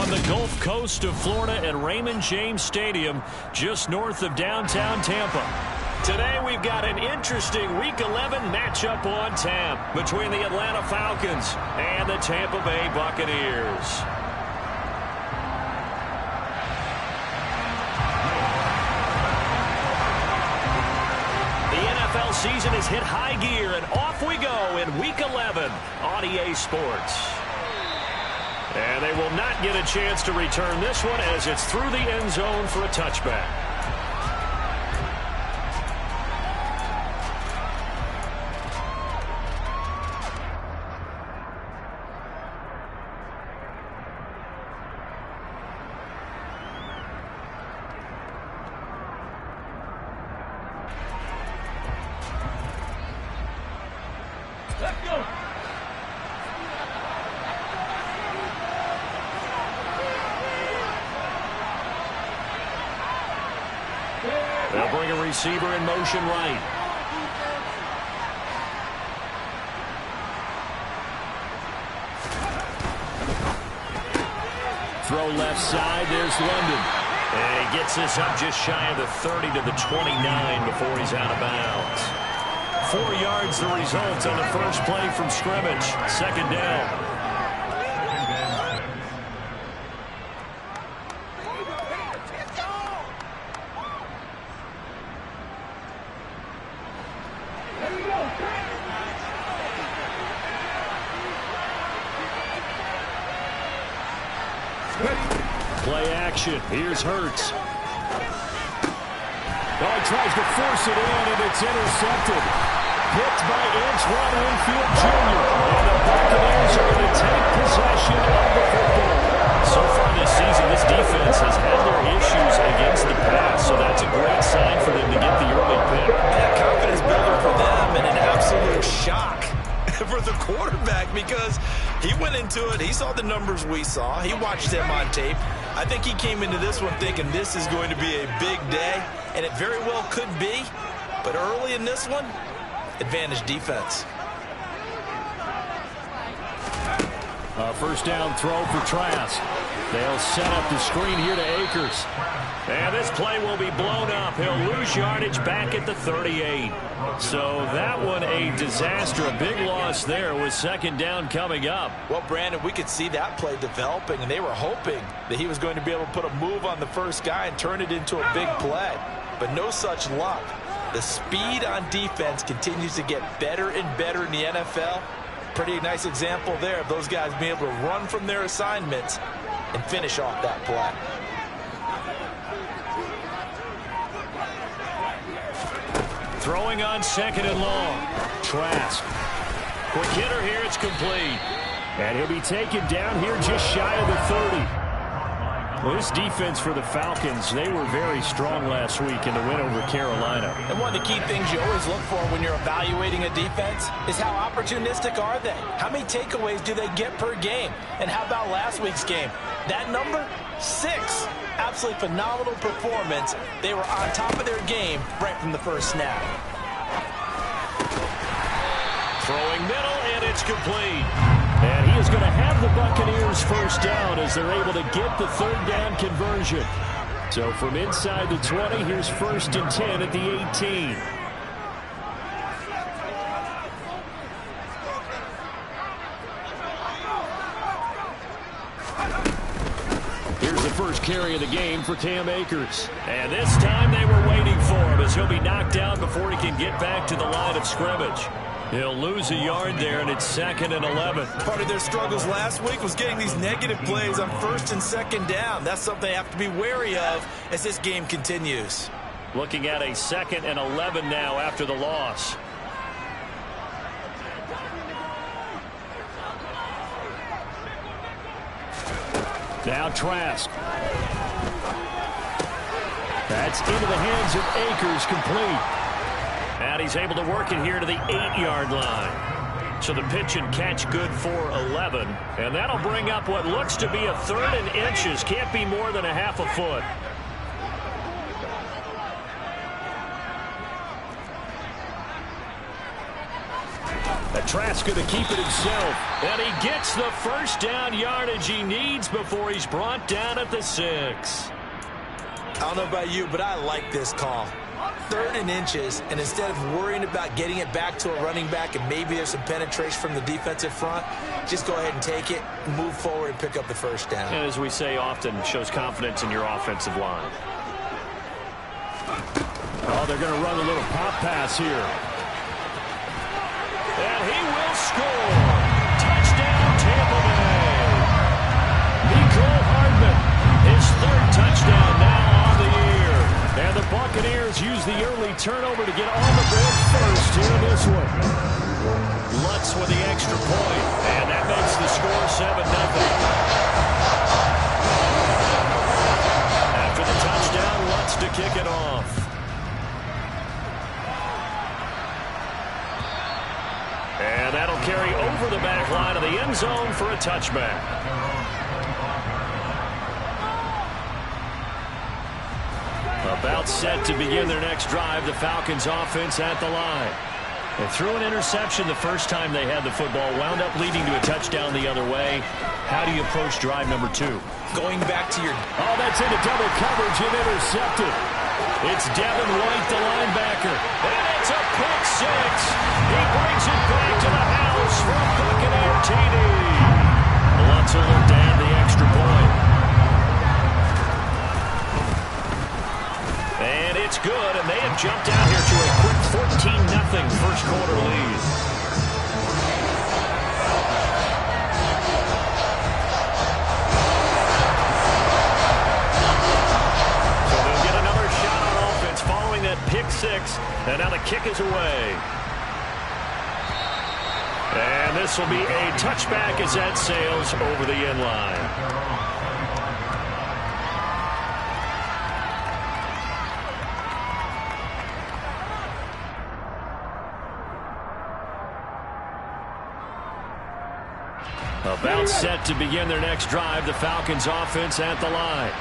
on the Gulf Coast of Florida at Raymond James Stadium, just north of downtown Tampa. Today we've got an interesting Week 11 matchup on tap between the Atlanta Falcons and the Tampa Bay Buccaneers. The NFL season has hit high gear, and off we go in Week 11 on EA Sports. And they will not get a chance to return this one as it's through the end zone for a touchback. They'll bring a receiver in motion right. Throw left side. There's London. And he gets this up just shy of the 30 to the 29 before he's out of bounds. 4 yards the result on the first play from scrimmage. Second down. Play action. Here's Hurts. Oh, he tries to force it in, and it's intercepted. Picked by Antoine Winfield Jr. And the Buccaneers are going to take possession of the football. So far this season, this defense has had their issues against the pass, so that's a great sign for them to get the early pick. That confidence builder for them, and an absolute shock for the quarterback because he went into it. He saw the numbers we saw. He watched them on tape. I think he came into this one thinking this is going to be a big day, and it very well could be. But early in this one, advantage defense. A first down throw for Trask. They'll set up the screen here to Akers. And this play will be blown up. He'll lose yardage back at the 38. So that one a disaster. A big loss there with second down coming up. Well, Brandon, we could see that play developing, and they were hoping that he was going to be able to put a move on the first guy and turn it into a big play. But no such luck. The speed on defense continues to get better and better in the NFL. Pretty nice example there of those guys being able to run from their assignments and finish off that play. Throwing on second and long. Trask. Quick hitter here. It's complete. And he'll be taken down here just shy of the 30. Well, this defense for the Falcons, they were very strong last week in the win over Carolina. And one of the key things you always look for when you're evaluating a defense is how opportunistic are they? How many takeaways do they get per game? And how about last week's game? That number, 6. Absolutely phenomenal performance. They were on top of their game right from the first snap. Throwing middle, and it's complete. And he is going to have the Buccaneers first down as they're able to get the third down conversion. So from inside the 20, here's first and 10 at the 18. Here's the first carry of the game for Cam Akers. And this time they were waiting for him as he'll be knocked down before he can get back to the line of scrimmage. He'll lose a yard there, and it's second and 11. Part of their struggles last week was getting these negative plays on first and second down. That's something they have to be wary of as this game continues. Looking at a second and 11 now after the loss. Now Trask. That's into the hands of Akers, complete. And he's able to work it here to the 8-yard line. So the pitch and catch good for 11. And that'll bring up what looks to be a third and inches. Can't be more than a half a foot. A Trask to keep it himself. And he gets the first down yardage he needs before he's brought down at the 6. I don't know about you, but I like this call. 3rd and inches, and instead of worrying about getting it back to a running back and maybe there's some penetration from the defensive front, just go ahead and take it, move forward, and pick up the first down. And as we say often, shows confidence in your offensive line. Oh, they're going to run a little pop pass here. And he will score. Touchdown, Tampa Bay. Nicole Hardman, his 3rd touchdown now on the year. And the Buccaneers use the early turnover to get on the board first here in this one. Lutz with the extra point, and that makes the score 7-0. After the touchdown, Lutz to kick it off. And that'll carry over the back line of the end zone for a touchback. About set to begin their next drive, the Falcons offense at the line. They threw an interception the first time they had the football, wound up leading to a touchdown the other way. How do you approach drive number 2? Going back to your... Oh, that's into double coverage and intercepted. It's Devin White, the linebacker. And it's a pick 6. He brings it back to the house for a Buccaneer TD. Lutz will look to add the extra point. And it's good, and they have jumped out here to a quick 14-0 first quarter lead. So they'll get another shot on offense following that pick 6, and now the kick is away. And this will be a touchback as that sails over the end line. About set to begin their next drive, the Falcons offense at the line.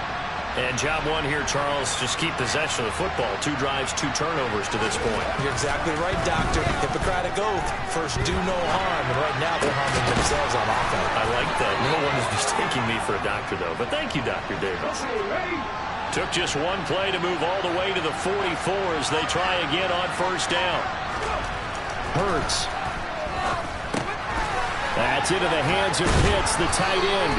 And job 1 here, Charles, just keep possession of the football. 2 drives, 2 turnovers to this point. You're exactly right, Doctor. Hippocratic oath. First, do no harm. And right now, they're harming themselves on offense. I like that. No one is mistaking me for a doctor, though. But thank you, Dr. Davis. Took just 1 play to move all the way to the 44 as they try again on first down. Hurts. That's into the hands of Pitts, the tight end.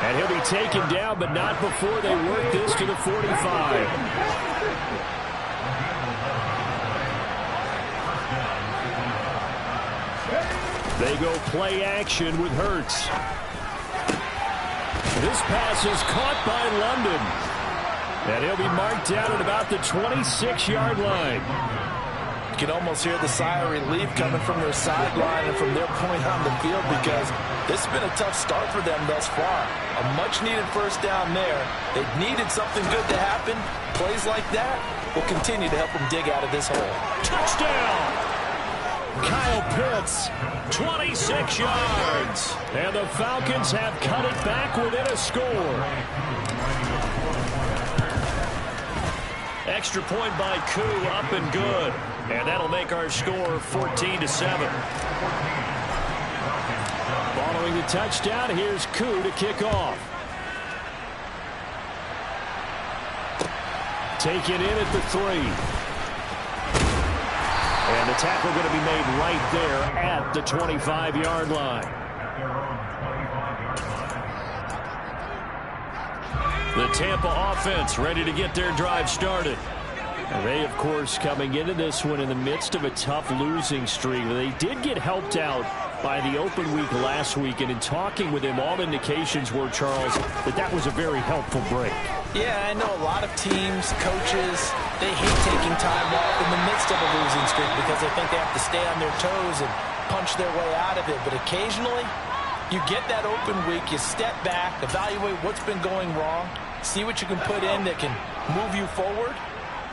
And he'll be taken down, but not before they work this to the 45. They go play action with Hurts. This pass is caught by London. And he'll be marked down at about the 26-yard line. You can almost hear the sigh of relief coming from their sideline and from their point on the field because this has been a tough start for them thus far. A much-needed first down there. They needed something good to happen. Plays like that will continue to help them dig out of this hole. Touchdown! Kyle Pitts, 26 yards. And the Falcons have cut it back within a score. Extra point by Koo, up and good. And that'll make our score 14-7. Following the touchdown, here's Koo to kick off. Taken in at the 3. And the tackle going to be made right there at the 25-yard line. The Tampa offense ready to get their drive started. And they, of course, coming into this one in the midst of a tough losing streak. They did get helped out by the open week last week, and in talking with him, all indications were, Charles, that was a very helpful break. Yeah, I know a lot of teams, coaches, they hate taking time off in the midst of a losing streak because they think they have to stay on their toes and punch their way out of it. But occasionally, you get that open week, you step back, evaluate what's been going wrong, see what you can put in that can move you forward,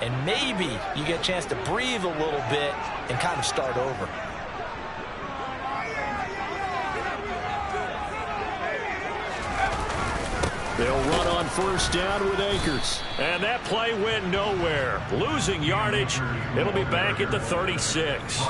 and maybe you get a chance to breathe a little bit and kind of start over. They'll run on on first down with Akers. And that play went nowhere. Losing yardage. It'll be back at the 36.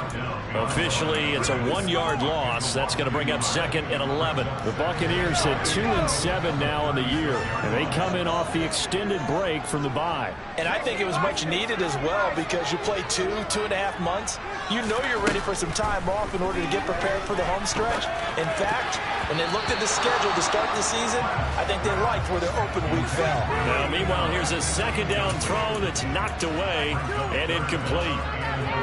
Officially, it's a 1-yard loss. That's going to bring up 2nd and 11. The Buccaneers at 2-7 now in the year. And they come in off the extended break from the bye. And I think it was much needed as well because you play 2.5 months. You know you're ready for some time off in order to get prepared for the home stretch. In fact, when they looked at the schedule to start the season, I think they liked where their open week fell. Now, meanwhile, here's a 2nd down throw that's knocked away and incomplete.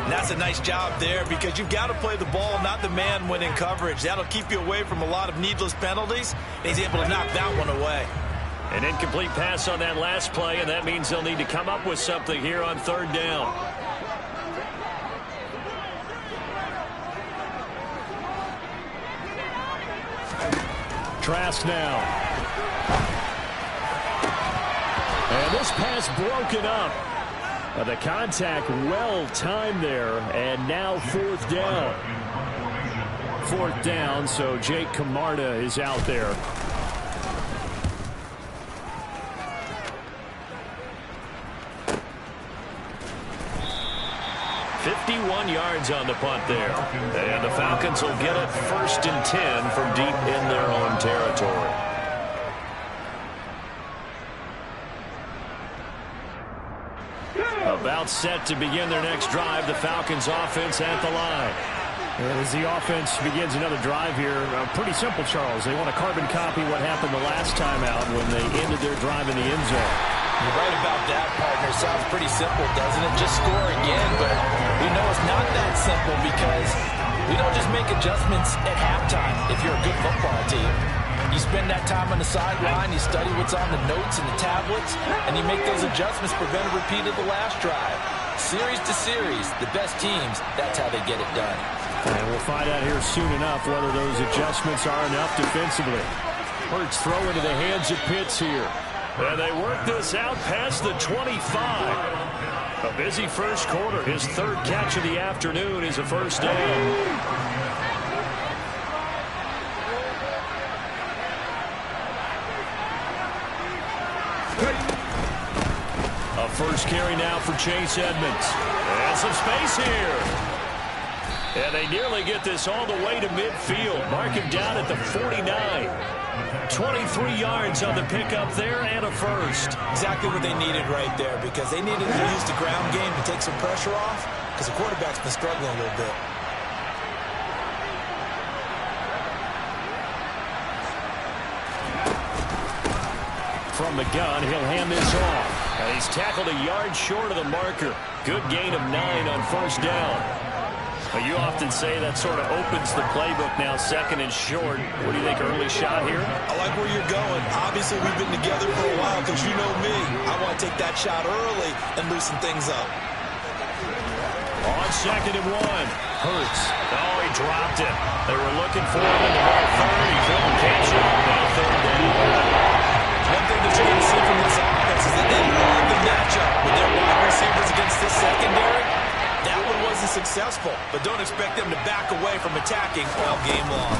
And that's a nice job there because you've got to play the ball, not the man when in coverage. That'll keep you away from a lot of needless penalties. He's able to knock that one away. An incomplete pass on that last play, and that means they'll need to come up with something here on 3rd down. Trask now. And this pass broken up. The contact well timed there, and now 4th down. 4th down, so Jake Camarda is out there. $51 yards on the punt there. And the Falcons will get it 1st and 10 from deep in their own territory. About set to begin their next drive, the Falcons offense at the line. And as the offense begins another drive here, pretty simple, Charles. They want to carbon copy what happened the last time out when they ended their drive in the end zone. You're right about that, partner. Sounds pretty simple, doesn't it? Just score again, but we know it's not that simple because we don't just make adjustments at halftime if you're a good football team. You spend that time on the sideline, you study what's on the notes and the tablets, and you make those adjustments, prevent a repeat of the last drive. Series to series, the best teams, that's how they get it done. And we'll find out here soon enough whether those adjustments are enough defensively. Hurts throw into the hands of Pitts here. And they work this out past the 25. A busy first quarter. His 3rd catch of the afternoon is a 1st down. A first carry now for Chase Edmonds. And some space here. And they nearly get this all the way to midfield. Mark him down at the 49. 23 yards on the pickup there and a 1st. Exactly what they needed right there because they needed to use the ground game to take some pressure off because the quarterback's been struggling a little bit. From the gun, he'll hand this off. And he's tackled a yard short of the marker. Good gain of 9 on 1st down. You often say that sort of opens the playbook now, 2nd and short. What do you think, early shot here? I like where you're going. Obviously, we've been together for a while because you know me. I want to take that shot early and loosen things up. On 2nd and 1. Hurts. Oh, he dropped it. They were looking for him in the ball 30. He couldn't catch it. Now 3rd down. One thing that you're going to see from this offense is that they love the matchup with their wide receivers against this secondary. That one wasn't successful, but don't expect them to back away from attacking all game long.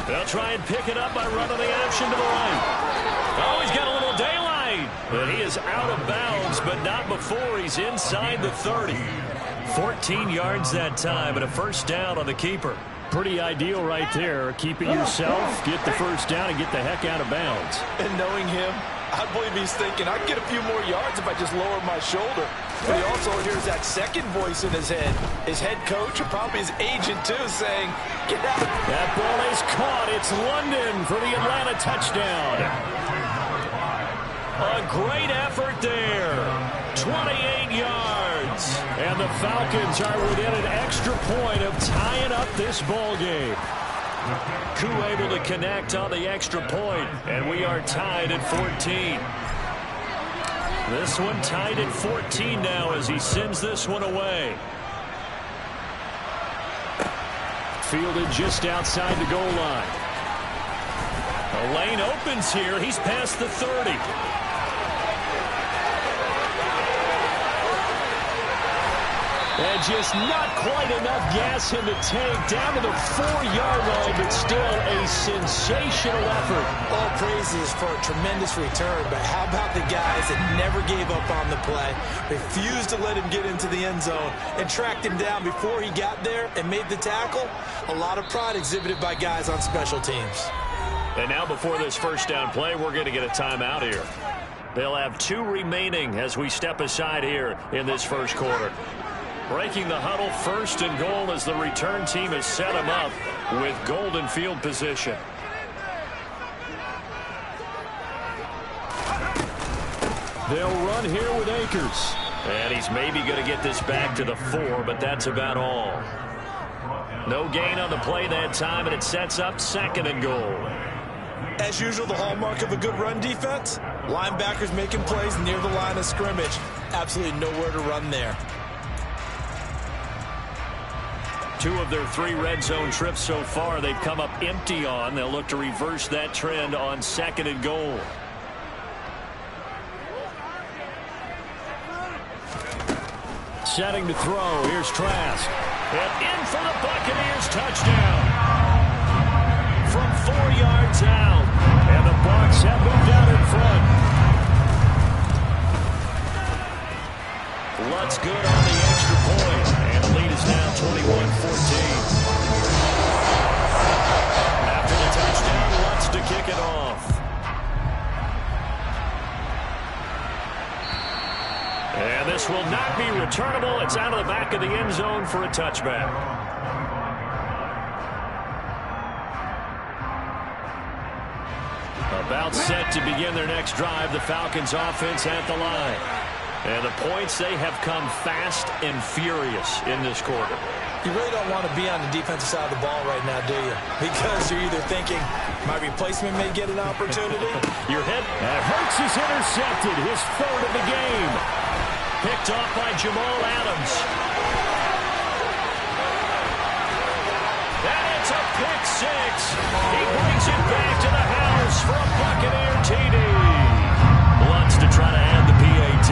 They'll try and pick it up by running the option to the right. Oh, he's got a little daylight. But he is out of bounds, but not before he's inside the 30. 14 yards that time and a 1st down on the keeper. Pretty ideal right there. Keep it yourself, get the 1st down, and get the heck out of bounds. And knowing him, I believe he's thinking, I'd get a few more yards if I just lower my shoulder. But he also hears that second voice in his head. His head coach, or probably his agent too, saying, get out. That ball is caught. It's London for the Atlanta touchdown. A great effort there. 28 yards. And the Falcons are within an extra point of tying up this ball game. Koo able to connect on the extra point, and we are tied at 14. This one tied at 14 now as he sends this one away. Fielded just outside the goal line. The lane opens here. He's past the 30. And just not quite enough gas in the tank, down to the 4-yard line, but still a sensational effort. All praises for a tremendous return, but how about the guys that never gave up on the play, refused to let him get into the end zone, and tracked him down before he got there and made the tackle? A lot of pride exhibited by guys on special teams. And now before this first down play, we're going to get a timeout here. They'll have 2 remaining as we step aside here in this first quarter. Breaking the huddle, 1st and goal as the return team has set them up with golden field position. They'll run here with Akers. And he's maybe going to get this back to the 4, but that's about all. No gain on the play that time, and it sets up 2nd and goal. As usual, the hallmark of a good run defense, linebackers making plays near the line of scrimmage. Absolutely nowhere to run there. 2 of their 3 red zone trips so far they've come up empty on. They'll look to reverse that trend on 2nd and goal. Setting to throw. Here's Trask. And in for the Buccaneers touchdown. From 4 yards out. And the Bucs have moved out in front. Lutz good on the extra point. And the lead is now 21-14. After the touchdown, Lutz to kick it off. And this will not be returnable. It's out of the back of the end zone for a touchback. About set to begin their next drive. The Falcons offense at the line. And the points, they have come fast and furious in this quarter. You really don't want to be on the defensive side of the ball right now, do you? Because you're either thinking, my replacement may get an opportunity. Your head. And Hurts is intercepted. His 3rd of the game. Picked off by Jamal Adams. And it's a pick 6. He brings it back to the house for a Buccaneer TD. Lutz to try to add the PAT.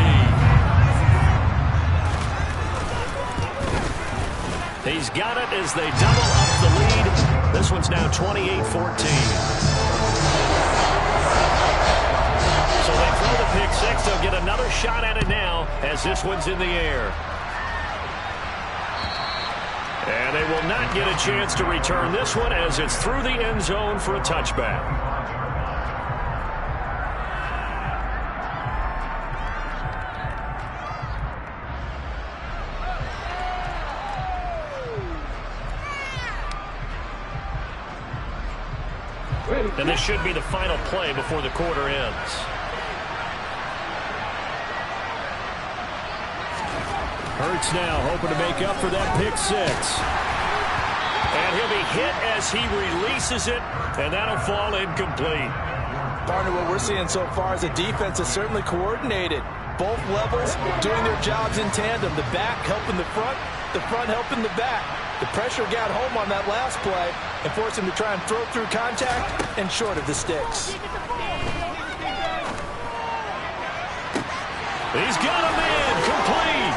He's got it as they double up the lead. This one's now 28-14. So they throw the pick 6. They'll get another shot at it now as this one's in the air. And they will not get a chance to return this one as it's through the end zone for a touchback. And this should be the final play before the quarter ends. Hurts now hoping to make up for that pick 6. And he'll be hit as he releases it, and that'll fall incomplete. Partner, what we're seeing so far is the defense is certainly coordinated. Both levels doing their jobs in tandem. The back helping the front helping the back. The pressure got home on that last play and forced him to try and throw through contact and short of the sticks. He's got him in, complete.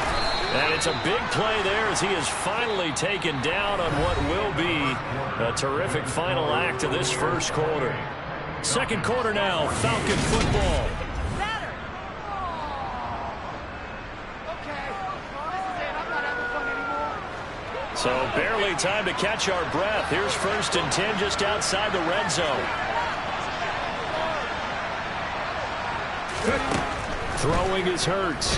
And it's a big play there as he is finally taken down on what will be a terrific final act of this first quarter. Second quarter now, Falcon football. So barely time to catch our breath. Here's 1st and 10 just outside the red zone. Throwing is Hurts.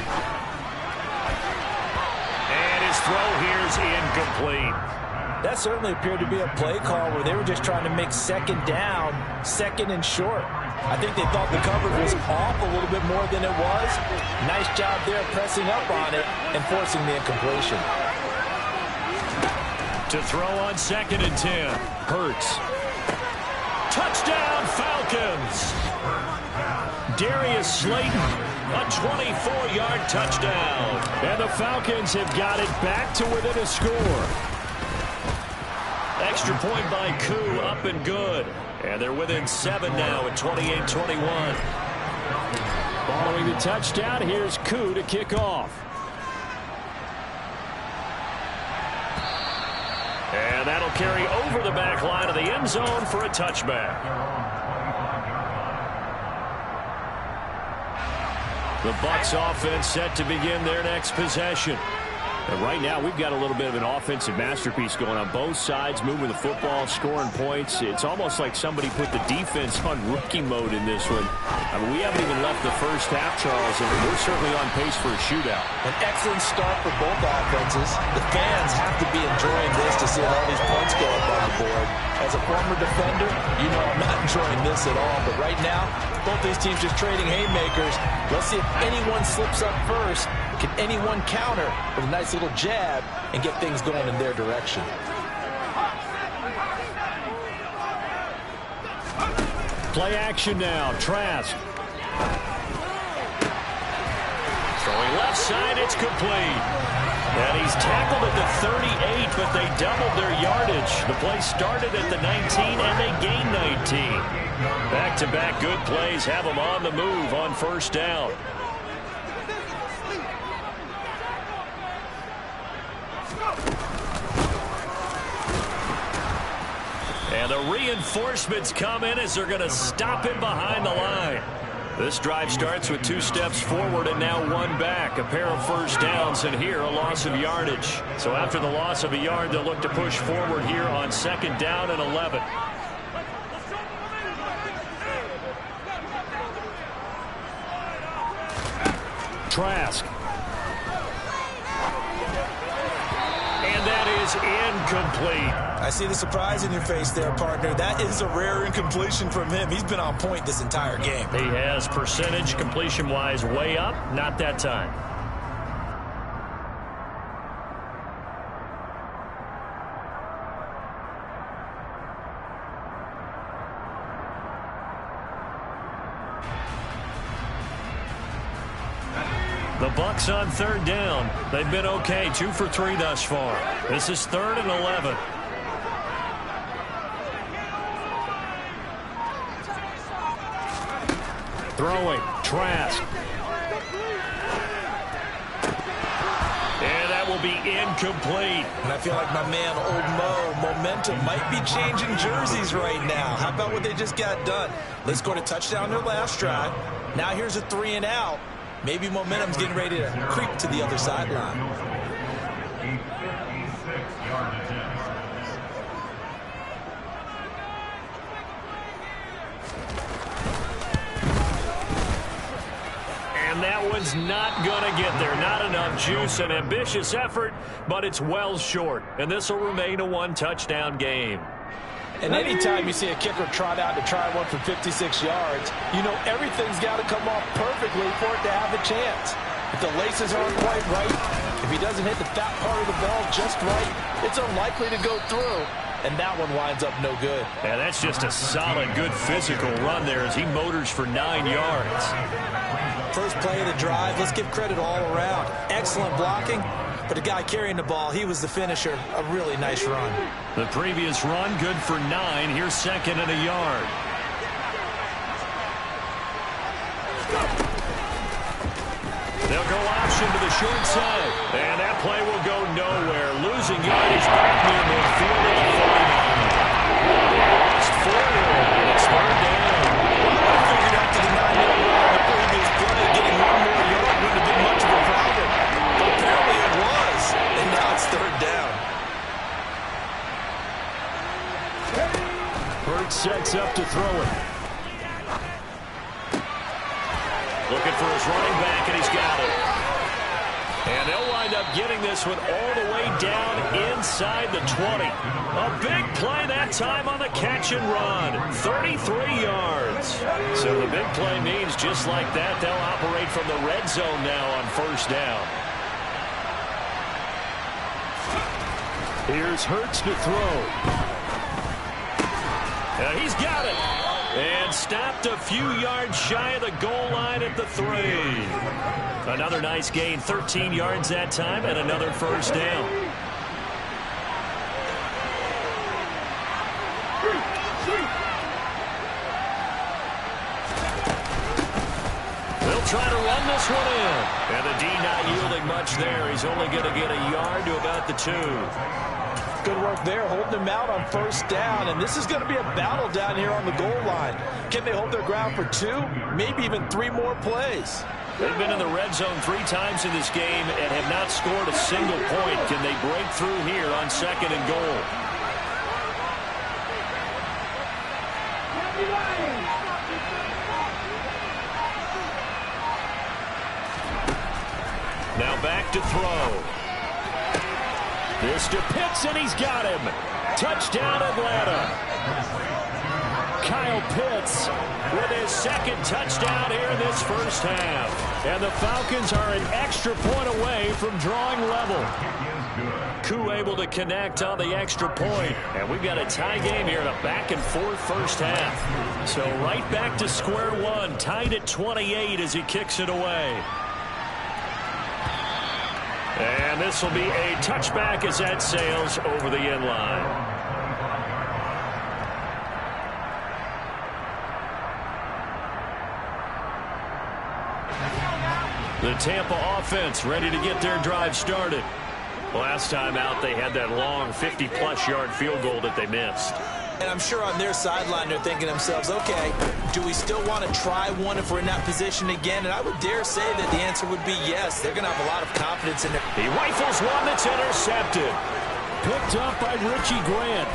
And his throw here is incomplete. That certainly appeared to be a play call where they were just trying to make 2nd down, 2nd and short. I think they thought the coverage was off a little bit more than it was. Nice job there pressing up on it and forcing the incompletion. To throw on 2nd and 10. Hurts. Touchdown, Falcons. Darius Slayton, a 24-yard touchdown. And the Falcons have got it back to within a score. Extra point by Koo, up and good. And they're within 7 now at 28-21. Following the touchdown, here's Koo to kick off. that'll carry over the back line of the end zone for a touchback. The Bucs offense set to begin their next possession. And right now, we've got a little bit of an offensive masterpiece going on both sides, moving the football, scoring points. It's almost like somebody put the defense on rookie mode in this one. I mean, we haven't even left the first half, Charles, and we're certainly on pace for a shootout. An excellent start for both offenses. The fans have to be enjoying this to see all these points go up on the board. As a former defender, you know I'm not enjoying this at all. But right now, both these teams just trading haymakers. Let's see if anyone slips up first. Can anyone counter with a nice little jab and get things going in their direction? Play action now. Trask. Throwing left side, it's complete. And he's tackled at the 38, but they doubled their yardage. The play started at the 19, and they gained 19. Back-to-back good plays have them on the move on first down. And the reinforcements come in as they're going to stop him behind the line. This drive starts with 2 steps forward and now 1 back. A pair of first downs, and here a loss of yardage. So after the loss of a yard, they'll look to push forward here on 2nd down and 11. Trask. And that is incomplete. I see the surprise in your face there, partner. That is a rare incompletion from him. He's been on point this entire game. He has percentage completion-wise way up. Not that time. The Bucs on 3rd down. They've been okay, 2 for 3 thus far. This is 3rd and 11. Throwing, Trask. And that will be incomplete. And I feel like my man, Old Mo, momentum might be changing jerseys right now. How about what they just got done? Let's go to touchdown their last drive. Now here's a 3 and out. Maybe momentum's getting ready to creep to the other sideline. And that one's not going to get there. Not enough juice. An ambitious effort, but it's well short. And this will remain a 1-touchdown game. And anytime you see a kicker trot out to try one for 56 yards, you know everything's got to come off perfectly for it to have a chance. If the laces aren't quite right, if he doesn't hit the fat part of the ball just right, it's unlikely to go through. And that one winds up no good. Yeah, that's just a solid, good physical run there as he motors for 9 yards. First play of the drive, let's give credit all around. Excellent blocking. But the guy carrying the ball, he was the finisher. A really nice run. The previous run, good for 9. Here's 2nd and a yard. They'll go option to the short side. And that play will go nowhere. Losing yardage back near midfield at the 49. Lost forward. It's 3rd down. I figured after the 9-yard run on the previous play, getting 1 more yard wouldn't have been much of a problem. But apparently it was. And now it's 3rd down. Hurts sets up to throw it. Looking for his running back, and he's got it. And they'll wind up getting this one all the way down inside the 20. A big play that time on the catch and run. 33 yards. So the big play means just like that, they'll operate from the red zone now on 1st down. Here's Hurts to throw. He's got it. And stopped a few yards shy of the goal line at the 3. Another nice gain, 13 yards that time, and another 1st down. They'll try to run this one in. And the D not yielding much there. He's only going to get a yard to about the 2. Good work there, holding him out on first down. And this is going to be a battle down here on the goal line. Can they hold their ground for 2, maybe even 3 more plays? They've been in the red zone 3 times in this game and have not scored a single point. Can they break through here on 2nd and goal? Now back to throw. This to Pitts, and he's got him. Touchdown, Atlanta. Kyle Pitts with his 2nd touchdown here in this first half. And the Falcons are an extra point away from drawing level. Koo able to connect on the extra point. And we've got a tie game here in a back-and-forth first half. So right back to square one, tied at 28 as he kicks it away. And this will be a touchback as that sails over the end line. The Tampa offense ready to get their drive started. Last time out, they had that long 50-plus yard field goal that they missed. And I'm sure on their sideline they're thinking to themselves, okay, do we still want to try one if we're in that position again? And I would dare say that the answer would be yes. They're going to have a lot of confidence in it. He rifles one that's intercepted. Picked up by Richie Grant.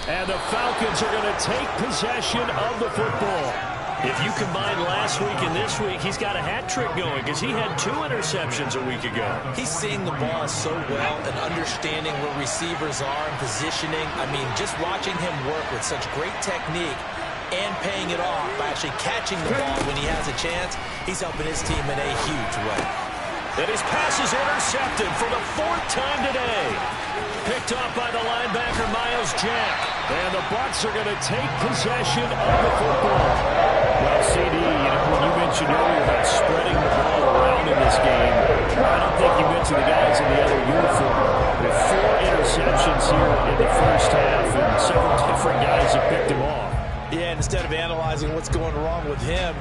And the Falcons are going to take possession of the football. If you combine last week and this week, he's got a hat trick going because he had 2 interceptions a week ago. He's seeing the ball so well and understanding where receivers are and positioning. I mean, just watching him work with such great technique and paying it off by actually catching the ball when he has a chance, he's helping his team in a huge way. And his pass is intercepted for the 4th time today. Picked off by the linebacker, Miles Jack. And the Bucs are going to take possession of the football. Well, CD, when you mentioned earlier about spreading the ball around in this game, I don't think you mentioned the guys in the other uniform. With 4 interceptions here in the first half, and several different guys have picked him off. Yeah, and instead of analyzing what's going wrong with him,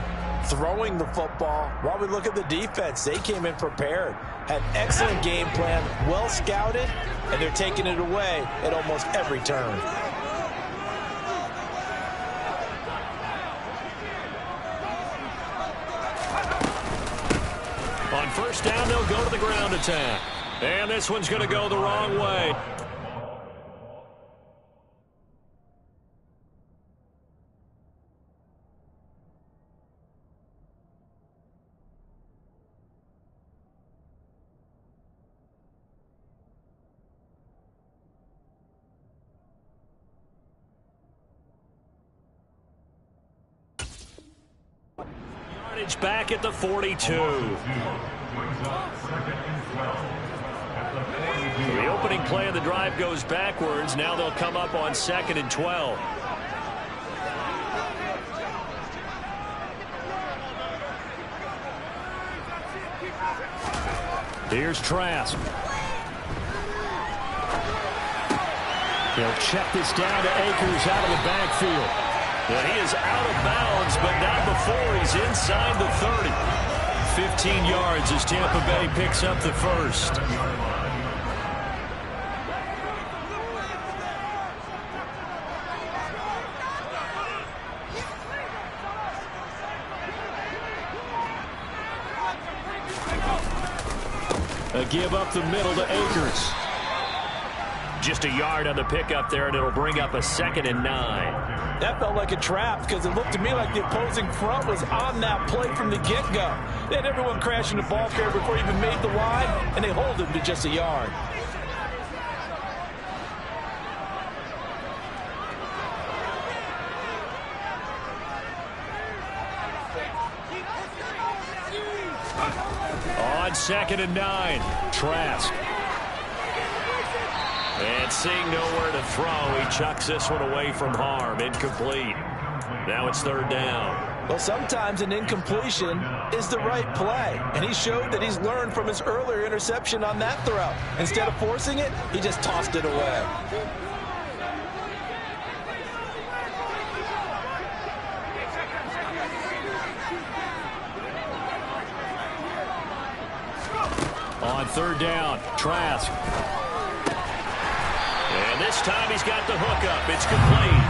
throwing the football, while we look at the defense, they came in prepared, had excellent game plan, well scouted, and they're taking it away at almost every turn. On first down, they'll go to the ground attack. And this one's going to go the wrong way. Yardage back at the 42. The opening play of the drive goes backwards. Now they'll come up on 2nd and 12. Here's Trask. He'll check this down to Akers out of the backfield. And he is out of bounds, but not before he's inside the 30. 15 yards as Tampa Bay picks up the first. A give up the middle to Akers. Just a yard on the pickup there, and it'll bring up a 2nd and 9. That felt like a trap because it looked to me like the opposing front was on that play from the get-go. They had everyone crashing the ball carrier before he even made the line, and they hold him to just a yard. On 2nd and 9, Trask. And seeing nowhere to throw, he chucks this one away from harm. Incomplete. Now it's 3rd down. Well, sometimes an incompletion is the right play. And he showed that he's learned from his earlier interception on that throw. Instead of forcing it, he just tossed it away. On 3rd down, Trask. And this time he's got the hook up. It's complete.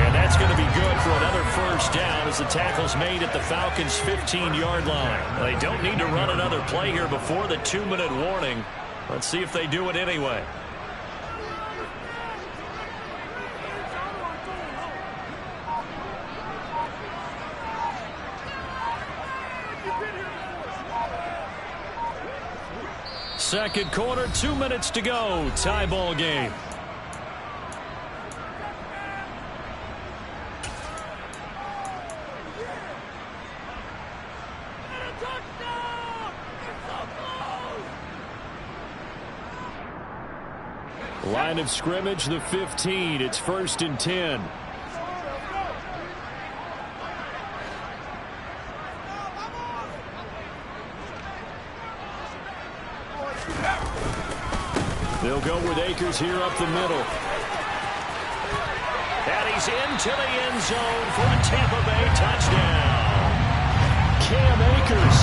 And that's going to be good for another first down as the tackle's made at the Falcons' 15-yard line. They don't need to run another play here before the 2-minute warning. Let's see if they do it anyway. Second quarter, 2 minutes to go. Tie ball game. Line of scrimmage, the 15. It's 1st and 10. They'll go with Akers here up the middle. And he's into the end zone for a Tampa Bay touchdown. Cam Akers,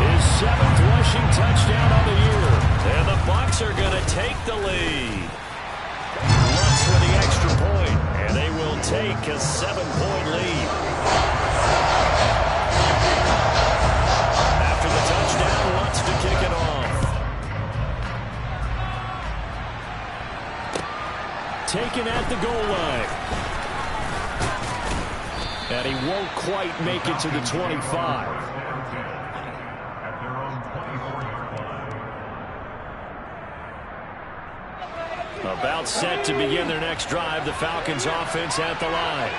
his 7th rushing touchdown of the year. And the Bucs are going to take the lead. Lutz for the extra point, and they will take a 7-point lead. After the touchdown, Lutz to kick it off. Taken at the goal line. And he won't quite make it to the 25. About set to begin their next drive. The Falcons offense at the line.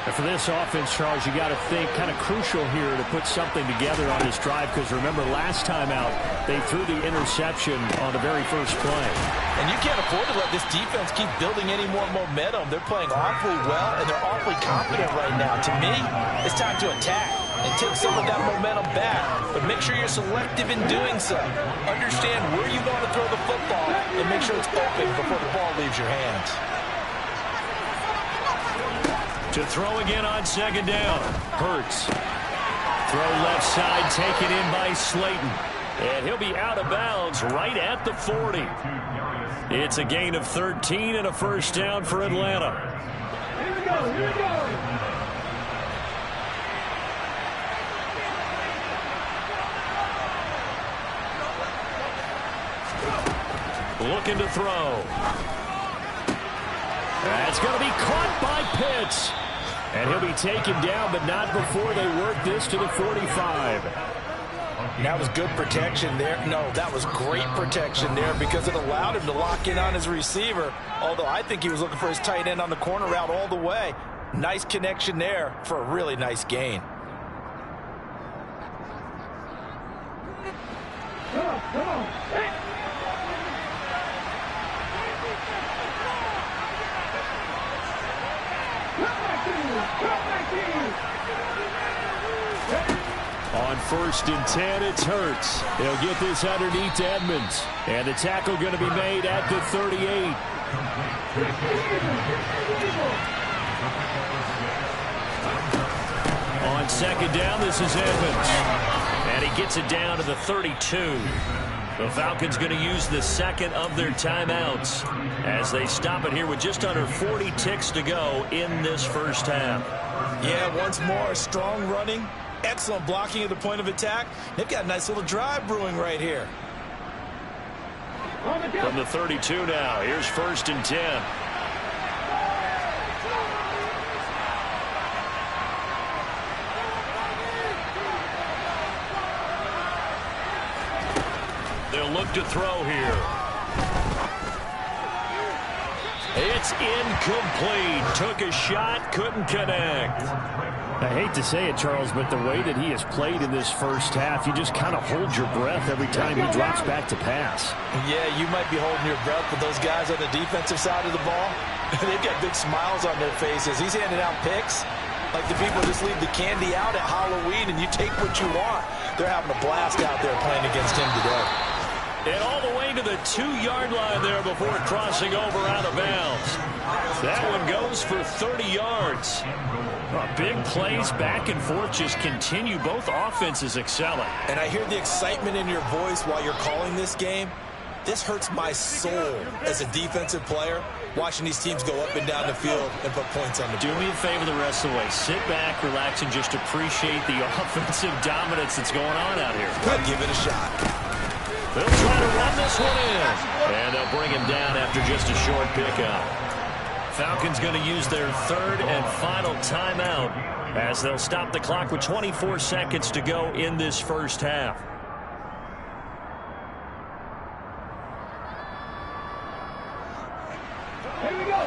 And for this offense, Charles, you got to think kind of crucial here to put something together on this drive, because remember last time out they threw the interception on the very first play. And you can't afford to let this defense keep building any more momentum. They're playing awfully well, and they're awfully confident right now. To me, it's time to attack and take some of that momentum back, but make sure you're selective in doing so. Understand where you want to throw the football and make sure it's open before the ball leaves your hands. To throw again on 2nd down. Hurts. Throw left side, taken in by Slayton. And he'll be out of bounds right at the 40. It's a gain of 13 and a first down for Atlanta. Here we go, here we go. Looking to throw. That's going to be caught by Pitts. And he'll be taken down, but not before they work this to the 45. That was good protection there. No, that was great protection there because it allowed him to lock in on his receiver, although I think he was looking for his tight end on the corner route all the way. Nice connection there for a really nice gain. Come on. Hey. On 1st and 10, it's Hurts. They'll get this underneath to Edmonds. And the tackle going to be made at the 38. On 2nd down, this is Edmonds. And he gets it down to the 32. The Falcons going to use the 2nd of their timeouts as they stop it here with just under 40 ticks to go in this first half. Yeah, once more, strong running, excellent blocking at the point of attack. They've got a nice little drive brewing right here. From the 32 now, here's 1st and 10. They'll look to throw here. It's incomplete. Took a shot, couldn't connect. I hate to say it, Charles, but the way that he has played in this first half, you just kind of hold your breath every time he drops back to pass. Yeah, you might be holding your breath, but those guys on the defensive side of the ball, they've got big smiles on their faces. He's handing out picks like the people just leave the candy out at Halloween and you take what you want. They're having a blast out there playing against him today. And all the way to the 2-yard line there before crossing over out of bounds. That one goes for 30 yards. Big plays back and forth just continue. Both offenses excelling. And I hear the excitement in your voice while you're calling this game. This hurts my soul as a defensive player watching these teams go up and down the field and put points on the board. Do me a favor the rest of the way. Sit back, relax, and just appreciate the offensive dominance that's going on out here. I'll give it a shot. They'll try to run this one in. And they'll bring him down after just a short pickup. Falcons going to use their third and final timeout as they'll stop the clock with 24 seconds to go in this first half. Here we go.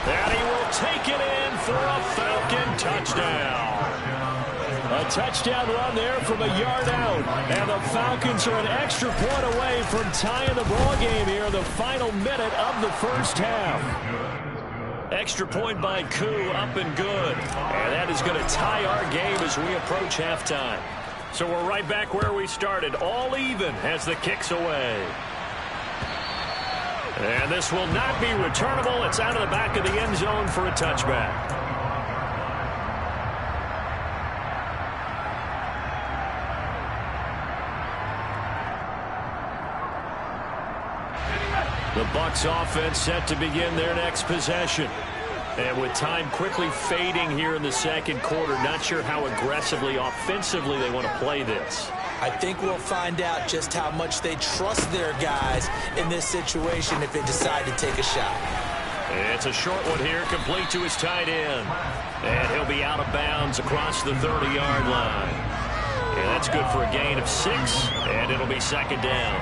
And he will take it in for a Falcon touchdown. A touchdown run there from a yard out. And the Falcons are an extra point away from tying the ball game here in the final minute of the first half. Extra point by Koo, up and good. And that is going to tie our game as we approach halftime. So we're right back where we started, all even as the kick's away. And this will not be returnable. It's out of the back of the end zone for a touchback. The Bucs offense set to begin their next possession. And with time quickly fading here in the second quarter, not sure how aggressively, offensively they want to play this. I think we'll find out just how much they trust their guys in this situation if they decide to take a shot. It's a short one here, complete to his tight end. And he'll be out of bounds across the 30-yard line. And that's good for a gain of 6, and it'll be second down.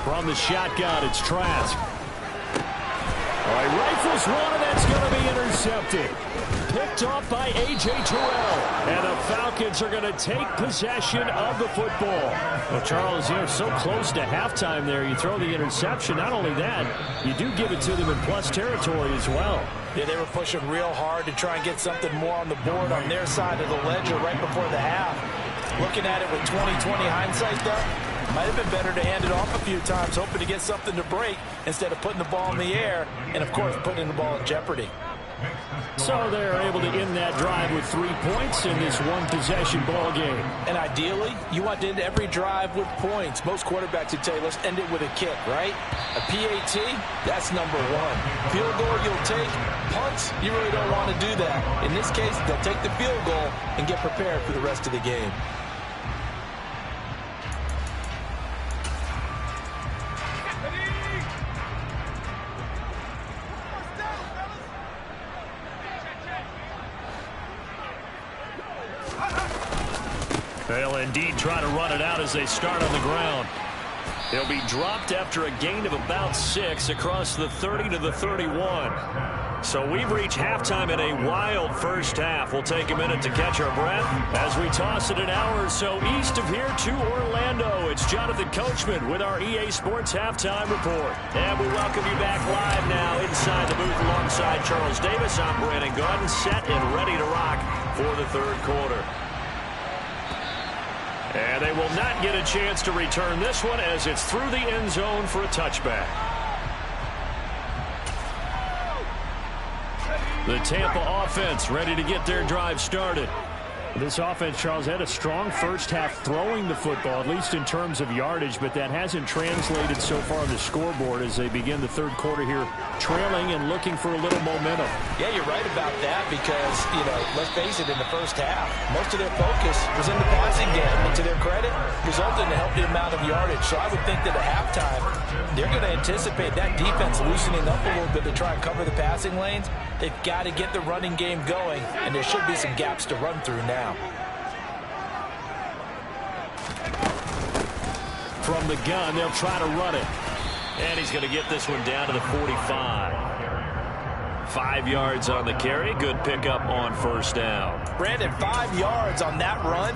From the shotgun, it's Trask. All right, rifles one, and that's going to be intercepted. Picked off by A.J. Terrell. And the Falcons are going to take possession of the football. Well, Charles, you're so close to halftime there. You throw the interception. Not only that, you do give it to them in plus territory as well. Yeah, they were pushing real hard to try and get something more on the board on their side of the ledger right before the half. Looking at it with 20/20 hindsight, though, might have been better to hand it off a few times, hoping to get something to break instead of putting the ball in the air and, of course, putting the ball in jeopardy. So they're able to end that drive with 3 points in this one-possession ball game. And ideally, you want to end every drive with points. Most quarterbacks would tell you, let's end it with a kick, right? A PAT, that's number one. Field goal you'll take. Punts, you really don't want to do that. In this case, they'll take the field goal and get prepared for the rest of the game. They'll indeed try to run it out as they start on the ground. He'll be dropped after a gain of about 6 across the 30 to the 31. So we've reached halftime in a wild first half. We'll take a minute to catch our breath as we toss it an hour or so east of here to Orlando. It's Jonathan Coachman with our EA Sports Halftime Report. And we welcome you back live now inside the booth alongside Charles Davis. I'm Brandon Gordon, set and ready to rock for the third quarter. And they will not get a chance to return this one as it's through the end zone for a touchback. The Tampa offense ready to get their drive started. This offense, Charles, had a strong first half throwing the football, at least in terms of yardage, but that hasn't translated so far on the scoreboard as they begin the third quarter here, trailing and looking for a little momentum. Yeah, you're right about that because, let's face it, in the first half, most of their focus was in the passing game. And to their credit, resulted in a healthy amount of yardage. So I would think that at halftime, they're going to anticipate that defense loosening up a little bit to try and cover the passing lanes. They've got to get the running game going, and there should be some gaps to run through now. From the gun, they'll try to run it. And he's going to get this one down to the 45. 5 yards on the carry. Good pickup on first down. Brandon, 5 yards on that run.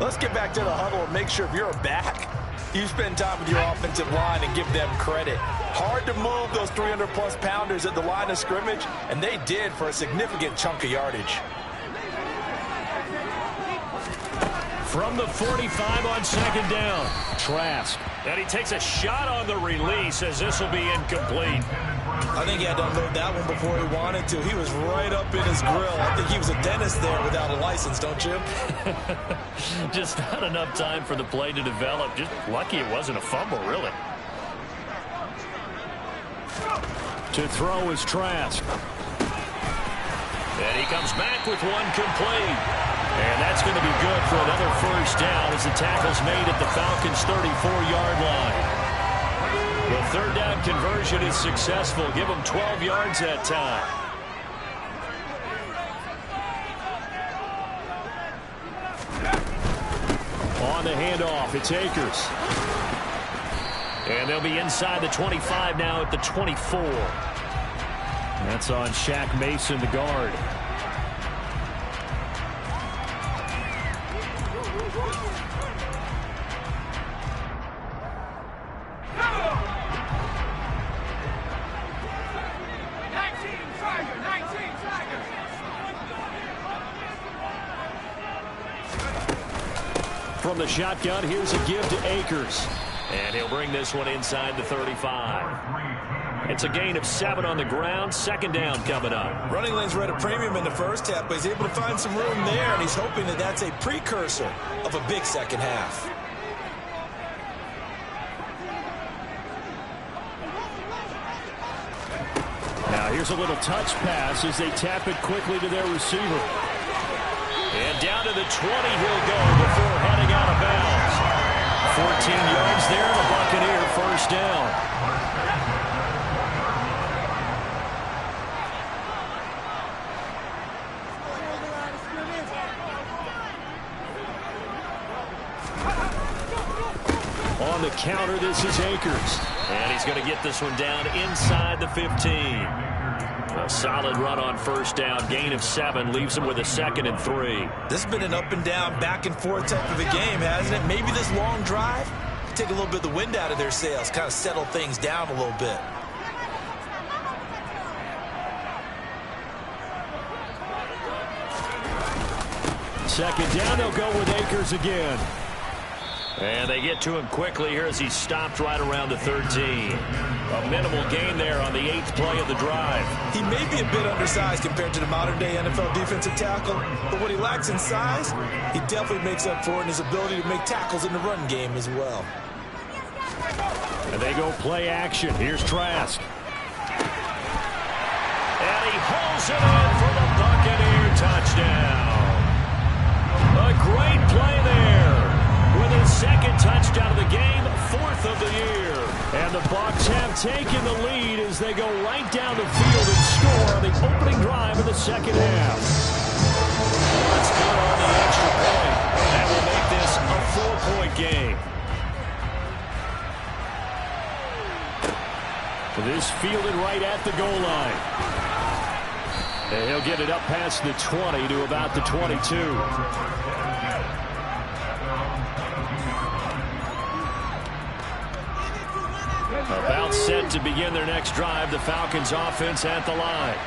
Let's get back to the huddle and make sure if you're a back, you spend time with your offensive line and give them credit. Hard to move those 300-plus pounders at the line of scrimmage, and they did for a significant chunk of yardage. From the 45 on second down, Trask. And he takes a shot on the release as this will be incomplete. I think he had to unload that one before he wanted to. He was right up in his grill. I think he was a dentist there without a license, don't you? Just not enough time for the play to develop. Just lucky it wasn't a fumble, really. To throw is Trask. And he comes back with one complete. And that's going to be good for another first down as the tackle's made at the Falcons' 34-yard line. The third down conversion is successful. Give them 12 yards that time. On the handoff, it's Akers. And they'll be inside the 25 now at the 24. That's on Shaq Mason, the guard. From the shotgun, here's a give to Akers. And he'll bring this one inside the 35. It's a gain of 7 on the ground. Second down coming up. Running lanes were at a premium in the first half, but he's able to find some room there, and he's hoping that that's a precursor of a big second half. Now here's a little touch pass as they tap it quickly to their receiver. And down to the 20 he'll go before heading out of bounds. 14 yards there, the Buccaneer first down. On the counter, this is Akers. And he's going to get this one down inside the 15. A solid run on first down. Gain of 7 leaves him with a 2nd and 3. This has been an up and down, back and forth type of a game, hasn't it? Maybe this long drive take a little bit of the wind out of their sails, kind of settle things down a little bit. Second down, they'll go with Akers again. And they get to him quickly here as he stopped right around the 13. A minimal gain there on the 8th play of the drive. He may be a bit undersized compared to the modern-day NFL defensive tackle, but what he lacks in size, he definitely makes up for it in his ability to make tackles in the run game as well. And they go play action. Here's Trask. And he holds it in for the Buccaneer touchdown. A great play there. With his 2nd touchdown of the game, 4th of the year. And the Bucs have taken the lead as they go right down the field and score on the opening drive of the second half. That's good on the extra point. That will make this a 4-point game. This fielded right at the goal line. And he'll get it up past the 20 to about the 22. About set to begin their next drive. The Falcons offense at the line.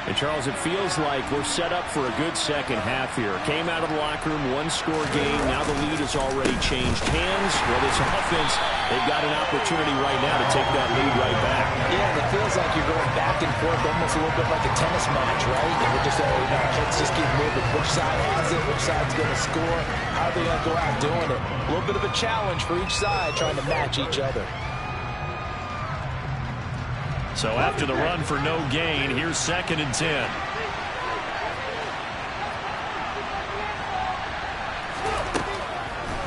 And Charles, it feels like we're set up for a good second half here. Came out of the locker room, 1-score game. Now the lead has already changed hands. Well, this offense, they've got an opportunity right now to take that lead right back. Yeah, it feels like you're going back and forth almost a little bit like a tennis match, right? And we're just, let's just keep moving. Which side has it? Which side's going to score? How are they going to go out doing it? A little bit of a challenge for each side trying to match each other. So after the run for no gain, here's 2nd and 10.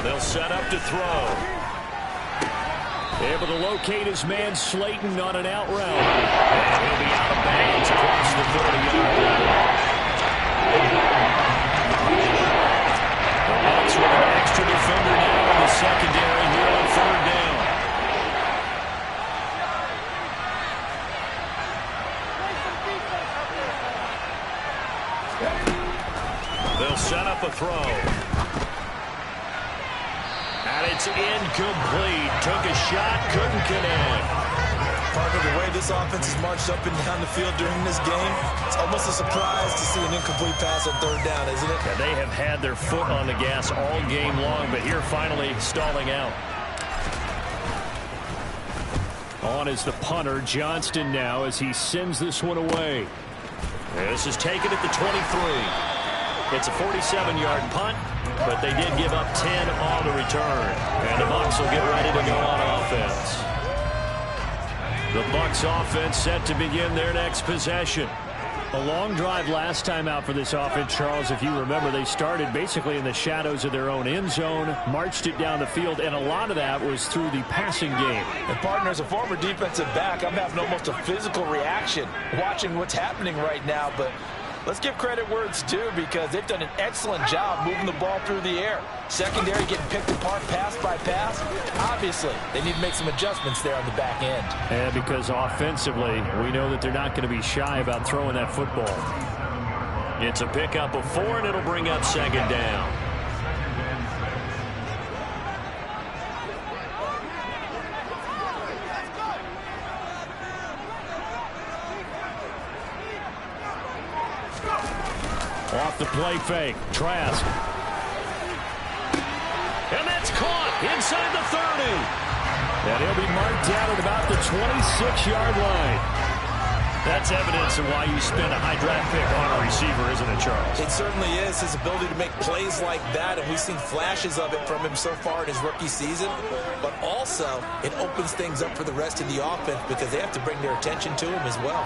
They'll set up to throw. Able to locate his man Slayton on an out route. And he'll be out of bounds across the 30-yard line. The Bucs with an extra defender now in the secondary here on 3rd down. They'll set up a throw. And it's incomplete. Took a shot, couldn't connect. Partner, the way this offense has marched up and down the field during this game, it's almost a surprise to see an incomplete pass on third down, isn't it? Yeah, they have had their foot on the gas all game long, but here finally stalling out. On is the punter, Johnston now, as he sends this one away. This is taken at the 23. It's a 47-yard punt, but they did give up 10 on the return. And the Bucs will get ready to go on offense. The Bucs offense set to begin their next possession. A long drive last time out for this offense, Charles. If you remember, they started basically in the shadows of their own end zone, marched it down the field, and a lot of that was through the passing game. And partner, as a former defensive back, I'm having almost a physical reaction watching what's happening right now, but let's give credit where it's due because they've done an excellent job moving the ball through the air. Secondary getting picked apart pass by pass. Obviously, they need to make some adjustments there on the back end. And because offensively, we know that they're not going to be shy about throwing that football. It's a pickup of 4, and it'll bring up second down. Off the play fake, Trask. And that's caught inside the 30. And he'll be marked down at about the 26-yard line. That's evidence of why you spend a high draft pick on a receiver, isn't it, Charles? It certainly is. His ability to make plays like that, and we've seen flashes of it from him so far in his rookie season. But also, it opens things up for the rest of the offense because they have to bring their attention to him as well.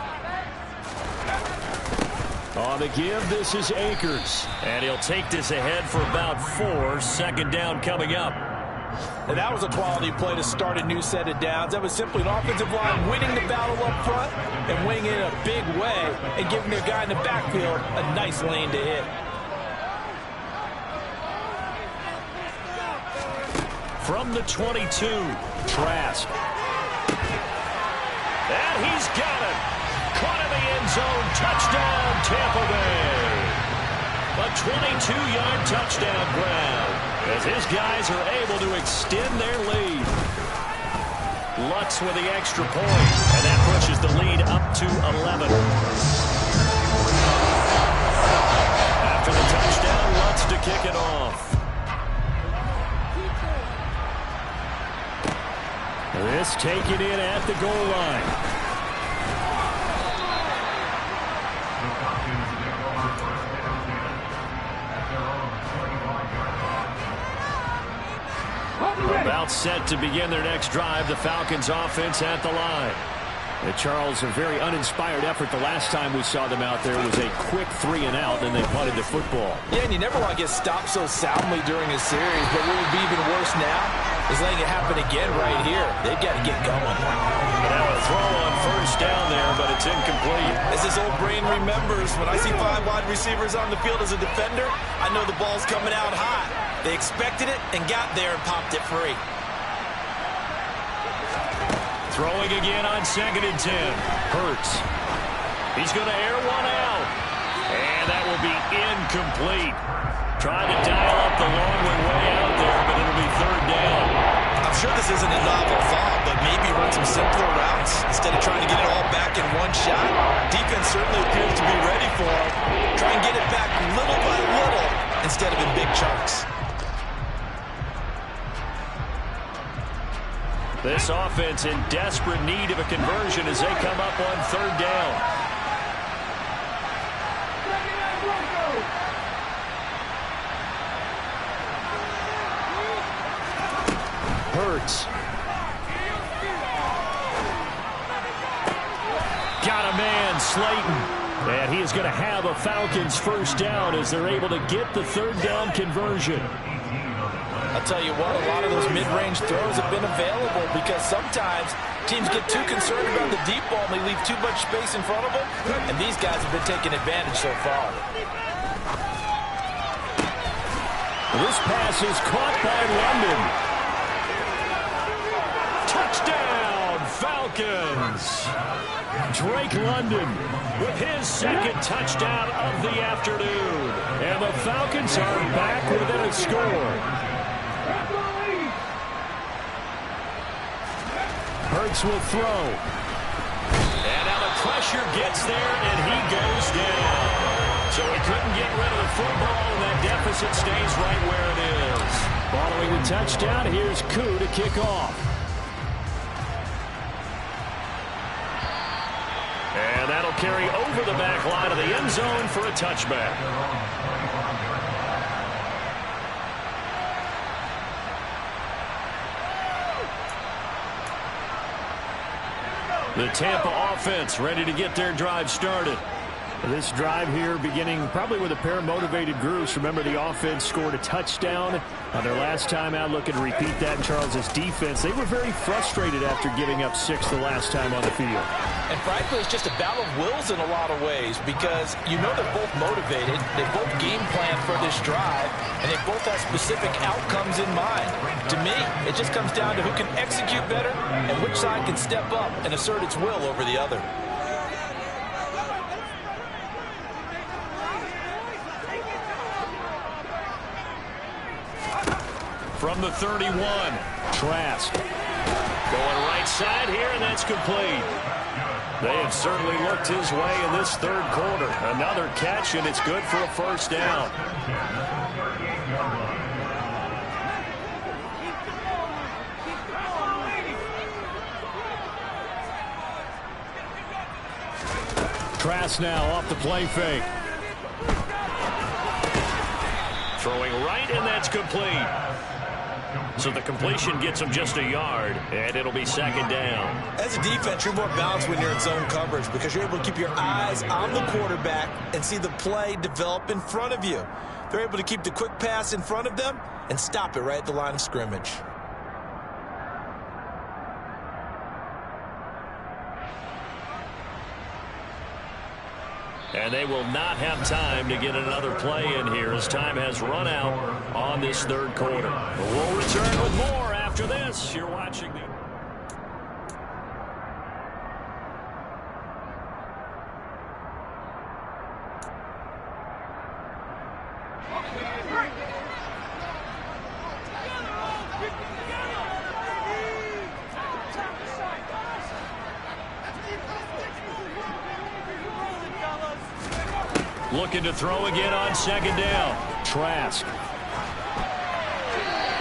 On the give, this is Akers. And he'll take this ahead for about 4. Second down coming up. And that was a quality play to start a new set of downs. That was simply an offensive line winning the battle up front and winning in a big way and giving their guy in the backfield a nice lane to hit. From the 22, Trask. And he's got it. Caught in the end zone. Touchdown, Tampa Bay. A 22-yard touchdown grab as his guys are able to extend their lead. Lutz with the extra point, and that pushes the lead up to 11. After the touchdown, Lutz to kick it off. This taken in at the goal line. About set to begin their next drive, the Falcons offense at the line. Charles, a very uninspired effort the last time we saw them out there was a quick 3-and-out, and they punted the football. Yeah, and you never want to get stopped so soundly during a series, but what would be even worse now is letting it happen again right here. They've got to get going. Now a throw on first down there, but it's incomplete. As his old brain remembers, when I see 5 wide receivers on the field as a defender, I know the ball's coming out hot. They expected it and got there and popped it free. Throwing again on 2nd and 10. Hurts. He's going to air one out. And that will be incomplete. Trying to dial up the long way out there, but it'll be 3rd down. I'm sure this isn't a novel thought, but maybe run some simpler routes instead of trying to get it all back in one shot. Defense certainly appears to be ready for it. Try and get it back little by little instead of in big chunks. This offense in desperate need of a conversion as they come up on 3rd down. Hurts. Got a man, Slayton. And he is going to have a Falcons first down as they're able to get the 3rd down conversion. I'll tell you what, a lot of those mid-range throws have been available because sometimes teams get too concerned about the deep ball and they leave too much space in front of them, and these guys have been taking advantage so far. This pass is caught by London. Touchdown, Falcons! Drake London with his 2nd touchdown of the afternoon. And the Falcons are back within a score. Hurts will throw. pressure gets there, and he goes down. So he couldn't get rid of the football, and that deficit stays right where it is. Following the touchdown, here's Koo to kick off. And that'll carry over the back line of the end zone for a touchback. The Tampa offense ready to get their drive started. This drive here beginning probably with a pair of motivated groups. Remember, the offense scored a touchdown on their last time out. Looking to repeat that in Charles' defense. They were very frustrated after giving up 6 the last time on the field. And frankly, it's just a battle of wills in a lot of ways because you know they're both motivated. They both game plan for this drive, and they both have specific outcomes in mind. To me, it just comes down to who can execute better and which side can step up and assert its will over the other. From the 31, Trask. Going right side here, and that's complete. They have certainly looked his way in this third quarter. Another catch, and it's good for a first down. Trask now off the play fake. Throwing right, and that's complete. So the completion gets him just a yard, and it'll be second down. As a defense, you're more balanced when you're in zone coverage because you're able to keep your eyes on the quarterback and see the play develop in front of you. They're able to keep the quick pass in front of them and stop it right at the line of scrimmage. And they will not have time to get another play in here as time has run out on this third quarter. But we'll return with more after this. You're watching the... Looking to throw again on second down. Trask.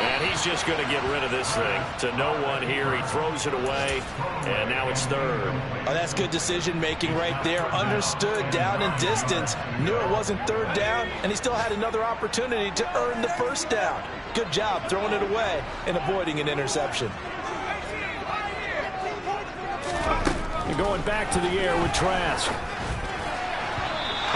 And he's just going to get rid of this thing. To no one here. He throws it away. And now it's third. Oh, that's good decision-making right there. Understood down and distance. Knew it wasn't third down. And he still had another opportunity to earn the first down. Good job throwing it away and avoiding an interception. You're going back to the air with Trask.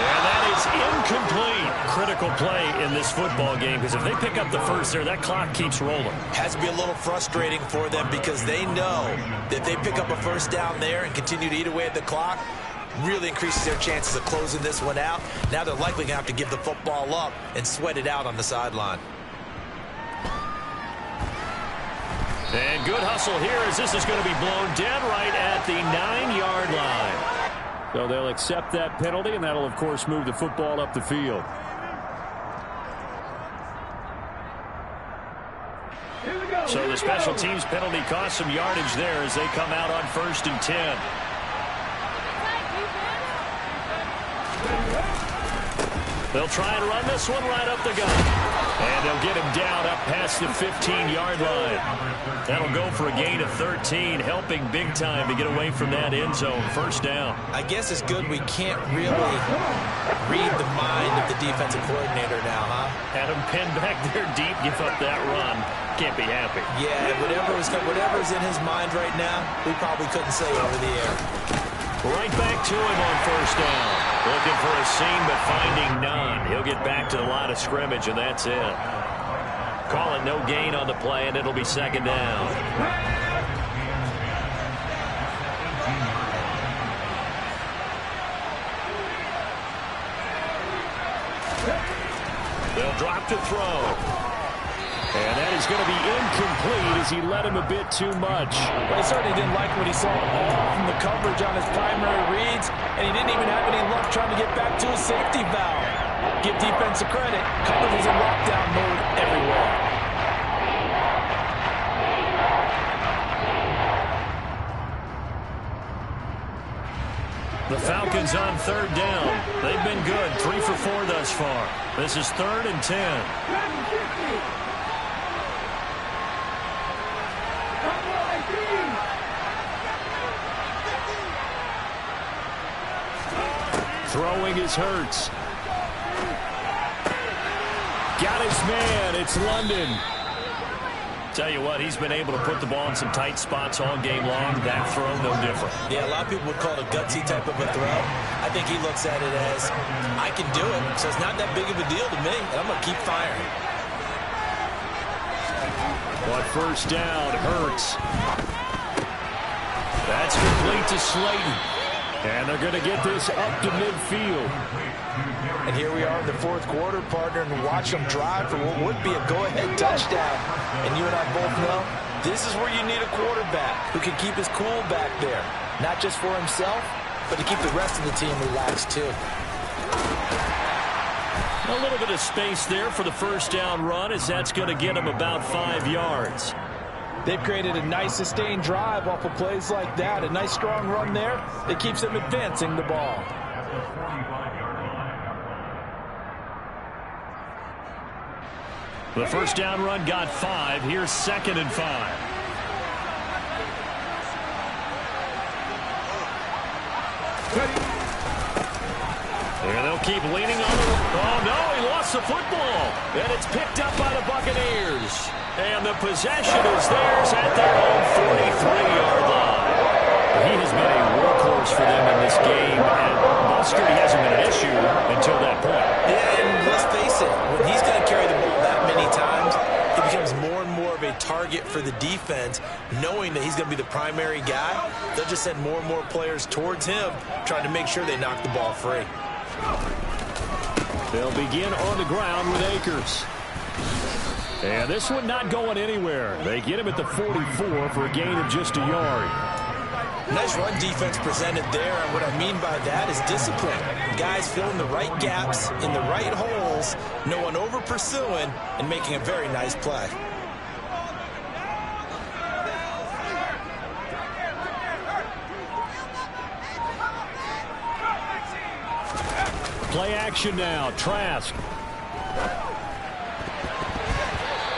And that is incomplete. Critical play in this football game because if they pick up the first there, that clock keeps rolling. Has to be a little frustrating for them because they know that if they pick up a first down there and continue to eat away at the clock, really increases their chances of closing this one out. Now they're likely going to have to give the football up and sweat it out on the sideline. And good hustle here as this is going to be blown dead right at the 9-yard line. So they'll accept that penalty, and that'll, of course, move the football up the field. So the special teams penalty cost some yardage there as they come out on 1st and 10. They'll try and run this one right up the gut. And they'll get him down up past the 15-yard line. That'll go for a gain of 13, helping big time to get away from that end zone. First down. I guess it's good we can't really read the mind of the defensive coordinator now, huh? Had him pinned back there deep, give up that run. Can't be happy. Yeah, whatever's in his mind right now, we probably couldn't say over the air. Right back to him on first down. Looking for a seam, but finding none. He'll get back to the line of scrimmage, and that's it. Call it no gain on the play, and it'll be second down. They'll drop to throw. And that is going to be incomplete as he led him a bit too much. But he certainly didn't like what he saw from the coverage on his primary reads, and he didn't even have any luck trying to get back to his safety valve. Give defense a credit. Coverage is in lockdown mode everywhere. Falcons on third down. They've been good, 3 for 4 thus far. This is 3rd and 10. Throwing is Hurts. Got his man. It's London. Tell you what, he's been able to put the ball in some tight spots all game long. That throw, no different. Yeah, a lot of people would call it a gutsy type of a throw. I think he looks at it as, I can do it, so it's not that big of a deal to me, and I'm going to keep firing. But first down, Hurts. That's complete to Slayton. And they're going to get this up to midfield. And here we are in the 4th quarter, partner, and watch them drive for what would be a go-ahead touchdown. And you and I both know this is where you need a quarterback who can keep his cool back there. Not just for himself, but to keep the rest of the team relaxed too. A little bit of space there for the first down run, as that's going to get him about 5 yards. They've created a nice sustained drive off of plays like that. A nice strong run there that keeps them advancing the ball. The first down run got 5. Here's 2nd and 5. And they'll keep leaning on the... Oh, no, he lost the football. And it's picked up by the Buccaneers. And the possession is theirs at their own 43-yard line. He has been a workhorse for them in this game, and Mustard hasn't been an issue until that point. Yeah, and let's face it, when he's going to carry the ball that many times, he becomes more and more of a target for the defense, knowing that he's going to be the primary guy. They'll just send more and more players towards him, trying to make sure they knock the ball free. They'll begin on the ground with Akers. And this one not going anywhere. They get him at the 44 for a gain of just a yard. Nice run defense presented there, and what I mean by that is discipline. Guys filling the right gaps in the right holes, no one over pursuing, and making a very nice play. Play action now. Trask.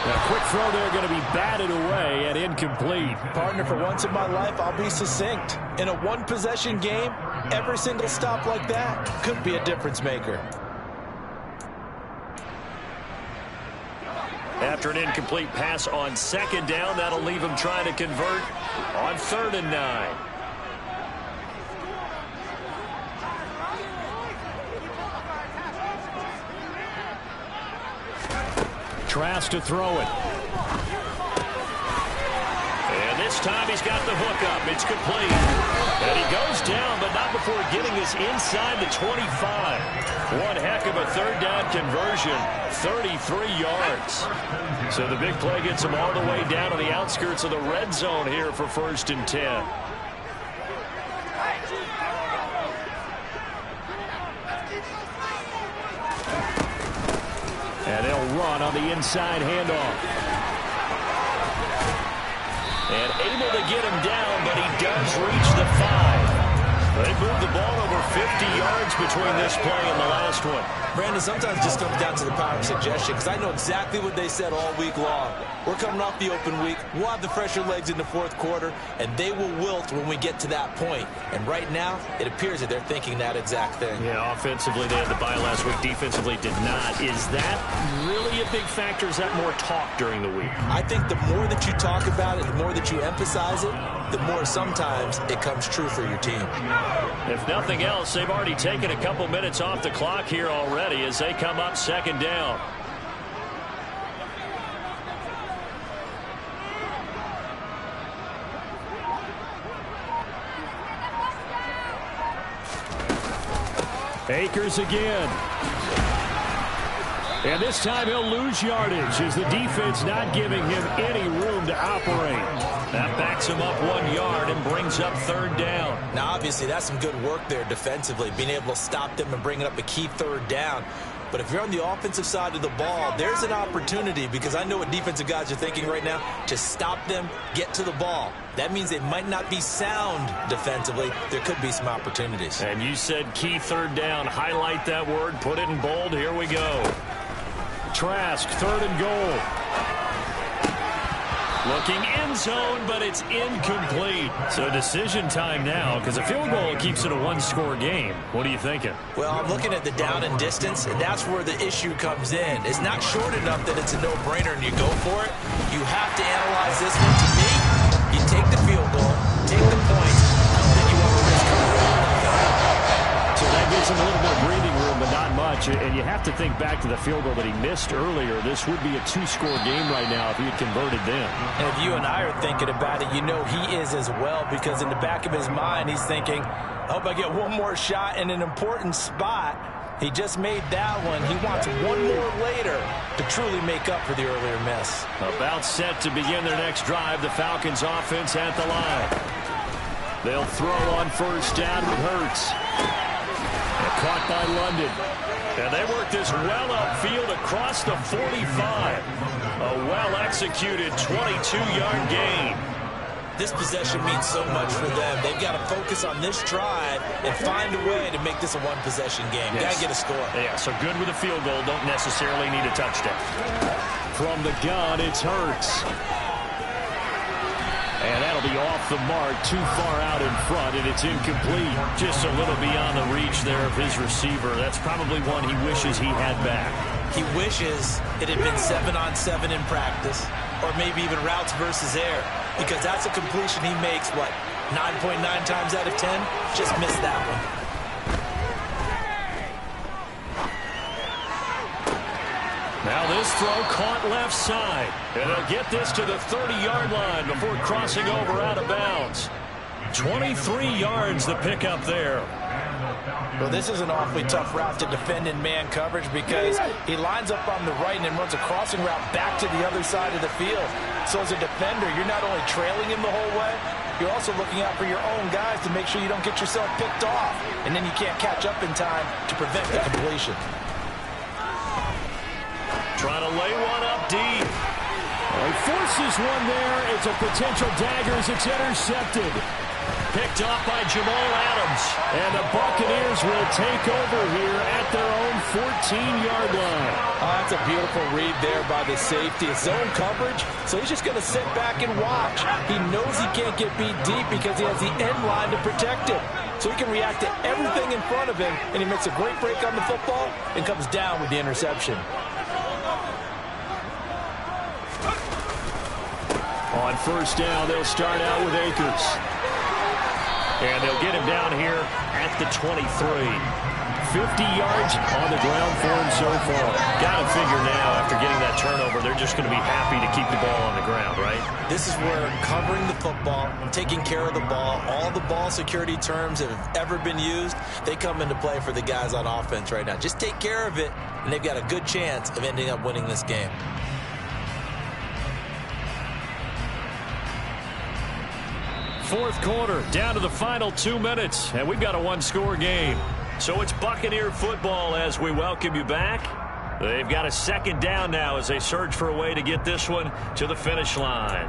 A quick throw there, going to be batted away and incomplete. Partner, for once in my life, I'll be succinct. In a one-possession game, every single stop like that could be a difference maker. After an incomplete pass on 2nd down, that'll leave him trying to convert on 3rd and 9. Trask to throw it. And this time he's got the hook up. It's complete. And he goes down, but not before getting this inside the 25. One heck of a 3rd down conversion. 33 yards. So the big play gets him all the way down to the outskirts of the red zone here for 1st and 10. And they'll run on the inside handoff. And able to get him down, but he does reach the 5. They moved the ball over 50 yards between this play and the last one. Brandon, sometimes it just comes down to the power of suggestion, because I know exactly what they said all week long. We're coming off the open week. We'll have the fresher legs in the 4th quarter, and they will wilt when we get to that point. And right now, it appears that they're thinking that exact thing. Yeah, offensively, they had the bye last week. Defensively, did not. Is that really a big factor? Is that more talk during the week? I think the more that you talk about it, the more that you emphasize it, the more sometimes it comes true for your team. If nothing else, they've already taken a couple minutes off the clock here already as they come up 2nd down. Akers again. And this time he'll lose yardage as the defense not giving him any room to operate. That backs him up 1 yard and brings up 3rd down. Now, obviously, that's some good work there defensively, being able to stop them and bring it up a key 3rd down. But if you're on the offensive side of the ball, there's an opportunity, because I know what defensive guys are thinking right now, to stop them, get to the ball. That means they might not be sound defensively. There could be some opportunities. And you said key third down. Highlight that word. Put it in bold. Here we go. Trask, 3rd and goal. Looking end zone, but it's incomplete. So decision time now, because a field goal keeps it a one-score game. What are you thinking? Well, I'm looking at the down and distance, and that's where the issue comes in. It's not short enough that it's a no-brainer and you go for it. You have to analyze this one. To me, you take the field goal, take the points. I don't think you want to risk it. So that gives him a little bit of breathing room, but not much. And you have to think back to the field goal that he missed earlier. This would be a 2-score game right now if he had converted then. And if you and I are thinking about it, you know he is as well, because in the back of his mind, he's thinking, I hope I get one more shot in an important spot. He just made that one. He wants one more later to truly make up for the earlier miss. About set to begin their next drive. The Falcons offense at the line. They'll throw on first down with Hurts. Caught by London. And they work this well upfield across the 45. A well-executed 22-yard gain. This possession means so much for them. They've got to focus on this drive and find a way to make this a one-possession game. Yes. Got to get a score. Yeah, so good with a field goal. Don't necessarily need a touchdown. From the gun, it's Hurts. And that'll be off the mark, too far out in front, and it's incomplete. Just a little beyond the reach there of his receiver. That's probably one he wishes he had back. He wishes it had been 7-on-7 in practice, or maybe even routes versus air, because that's a completion he makes, what, 9.9 times out of 10? Just missed that one. Now this throw caught left side. And they'll get this to the 30-yard line before crossing over out of bounds. 23 yards the pickup there. Well, this is an awfully tough route to defend in man coverage, because he lines up on the right and then runs a crossing route back to the other side of the field. So as a defender, you're not only trailing him the whole way, you're also looking out for your own guys to make sure you don't get yourself picked off. And then you can't catch up in time to prevent the completion. Trying to lay one up deep. He forces one there. It's a potential dagger as it's intercepted. Picked off by Jamal Adams. And the Buccaneers will take over here at their own 14-yard line. Oh, that's a beautiful read there by the safety. It's zone coverage, so he's just going to sit back and watch. He knows he can't get beat deep because he has the end line to protect him. So he can react to everything in front of him, and he makes a great break on the football and comes down with the interception. On first down, they'll start out with Akers. And they'll get him down here at the 23. 50 yards on the ground for him so far. Got to figure now, after getting that turnover, they're just going to be happy to keep the ball on the ground, right? This is where covering the football, taking care of the ball, all the ball security terms that have ever been used, they come into play for the guys on offense right now. Just take care of it, and they've got a good chance of ending up winning this game. Fourth quarter, down to the final 2 minutes, and we've got a one-score game. So it's Buccaneer football as we welcome you back. They've got a second down now as they search for a way to get this one to the finish line.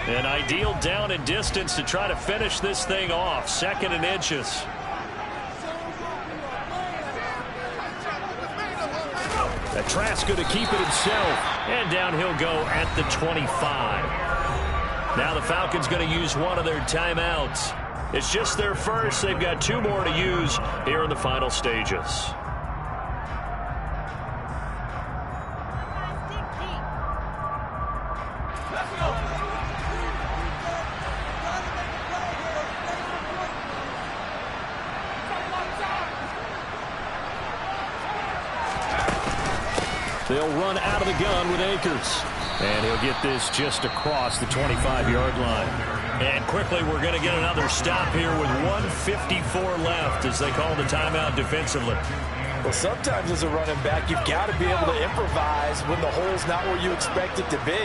An ideal down and distance to try to finish this thing off. 2nd and inches. Trask going to keep it himself. And down he'll go at the 25. Now the Falcons going to use one of their timeouts. It's just their first. They've got 2 more to use here in the final stages. They'll run out of the gun with Akers. And he'll get this just across the 25-yard line. And quickly, we're going to get another stop here with 1:54 left as they call the timeout defensively. Well, sometimes as a running back, you've got to be able to improvise when the hole's not where you expect it to be.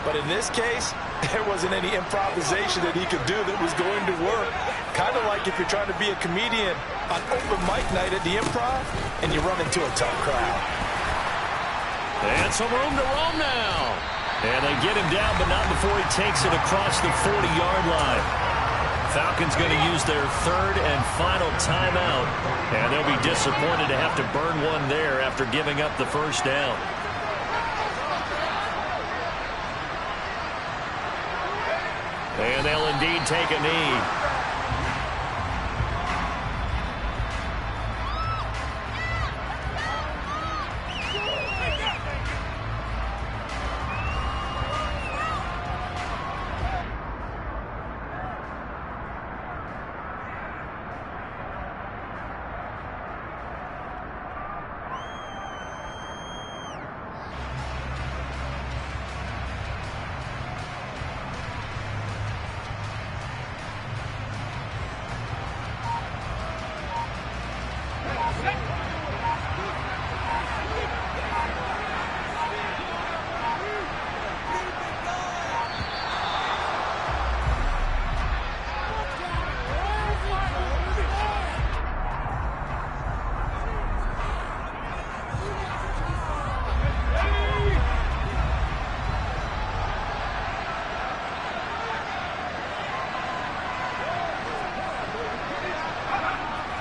But in this case, there wasn't any improvisation that he could do that was going to work. Kind of like if you're trying to be a comedian on open mic night at the Improv and you run into a tough crowd. And some room to roam now. And they get him down, but not before he takes it across the 40-yard line. Falcons going to use their third and final timeout. And they'll be disappointed to have to burn one there after giving up the first down. And they'll indeed take a knee.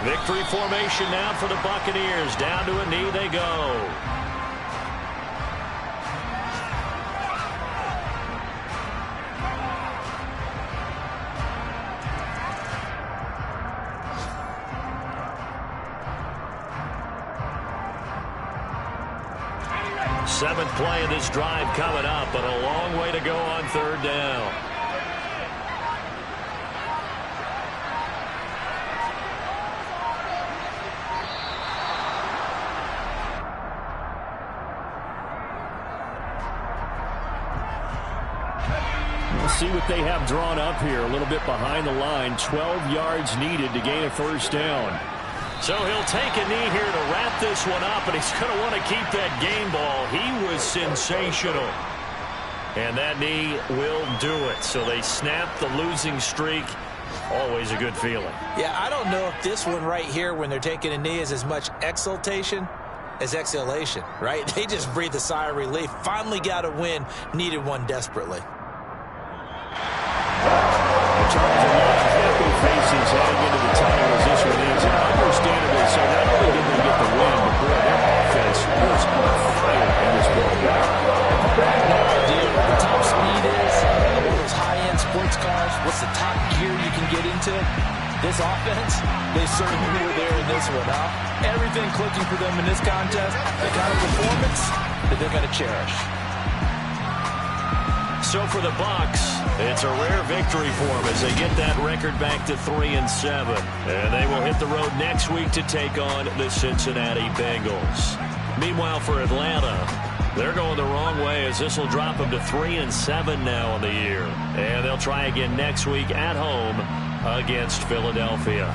Victory formation now for the Buccaneers. Down to a knee they go. Seventh play of this drive coming up, but a long way to go on third down. See what they have drawn up here. A little bit behind the line. 12 yards needed to gain a first down. So he'll take a knee here to wrap this one up, and he's going to want to keep that game ball. He was sensational. And that knee will do it. So they snap the losing streak. Always a good feeling. Yeah, I don't know if this one right here, when they're taking a knee, is as much exultation as exhalation, right? They just breathe a sigh of relief. Finally got a win. Needed one desperately. Charles, a lot of happy faces heading into the time as this one is. And understandably so, not only did they get the win, but boy, their offense was on fire in this ball game. No idea what the top speed is, what those high-end sports cars, what's the top gear you can get into. This offense, they certainly were there in this one, huh? Everything clicking for them in this contest, the kind of performance that they're going to cherish. So for the Bucs, it's a rare victory for them as they get that record back to 3-7. And they will hit the road next week to take on the Cincinnati Bengals. Meanwhile, for Atlanta, they're going the wrong way as this will drop them to 3-7 now on the year. And they'll try again next week at home against Philadelphia.